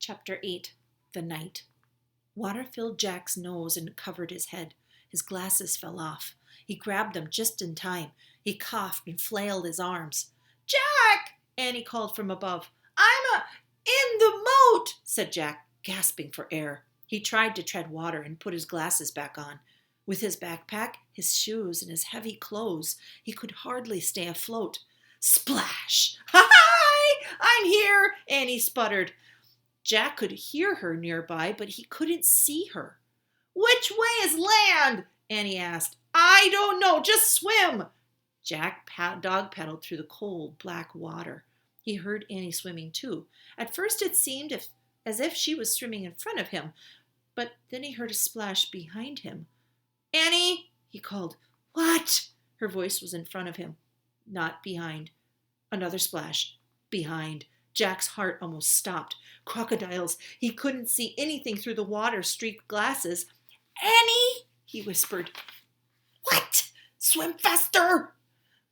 Chapter 8. The Night. Water filled Jack's nose and covered his head. His glasses fell off. He grabbed them just in time. He coughed and flailed his arms. "Jack!" Annie called from above. "I'm in the moat," said Jack, gasping for air. He tried to tread water and put his glasses back on. With his backpack, his shoes, and his heavy clothes, he could hardly stay afloat. Splash! "Hi! I'm here!" Annie sputtered. Jack could hear her nearby, but he couldn't see her. "Which way is land?" Annie asked. "I don't know. Just swim." Jack dog paddled through the cold, black water. He heard Annie swimming too. At first it seemed as if she was swimming in front of him, but then he heard a splash behind him. "Annie!" he called. "What?" Her voice was in front of him, not behind. Another splash. Behind. Jack's heart almost stopped. Crocodiles. He couldn't see anything through the water-streaked glasses. "Annie!" he whispered. "What?" "Swim faster!"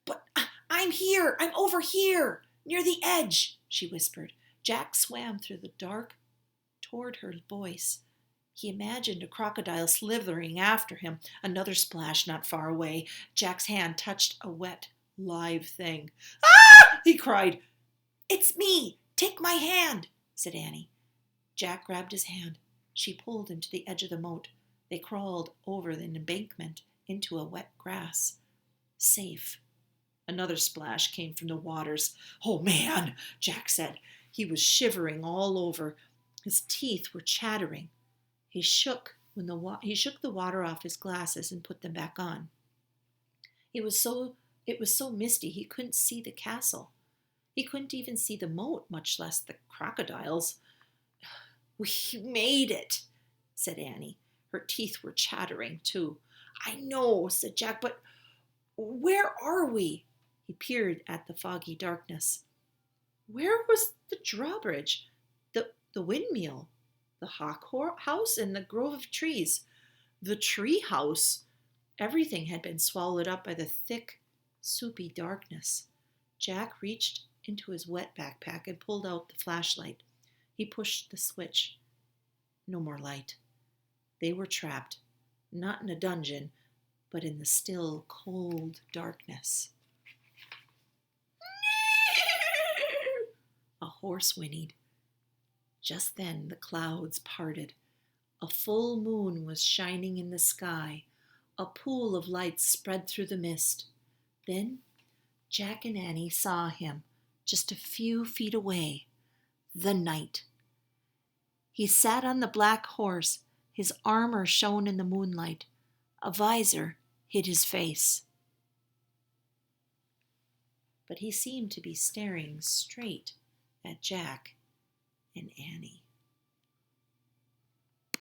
"But I'm here. I'm over here, near the edge," she whispered. Jack swam through the dark toward her voice. He imagined a crocodile slithering after him. Another splash not far away. Jack's hand touched a wet, live thing. "Ah!" he cried. "It's me. Take my hand," said Annie. Jack grabbed his hand. She pulled him to the edge of the moat. They crawled over the embankment into a wet grass. Safe. Another splash came from the waters. "Oh, man," Jack said. He was shivering all over. His teeth were chattering. He shook the water off his glasses and put them back on. It was so misty he couldn't see the castle. He couldn't even see the moat, much less the crocodiles. "We made it," said Annie. Her teeth were chattering too. "I know," said Jack, "but where are we?" He peered at the foggy darkness. Where was the drawbridge, the windmill, the hawk house, and the grove of trees? The tree house. Everything had been swallowed up by the thick, soupy darkness. Jack reached into his wet backpack and pulled out the flashlight. He pushed the switch. No more light. They were trapped, not in a dungeon, but in the still, cold darkness. A horse whinnied. Just then the clouds parted. A full moon was shining in the sky. A pool of light spread through the mist. Then Jack and Annie saw him, just a few feet away, the knight. He sat on the black horse. His armor shone in the moonlight. A visor hid his face. But he seemed to be staring straight at Jack and Annie.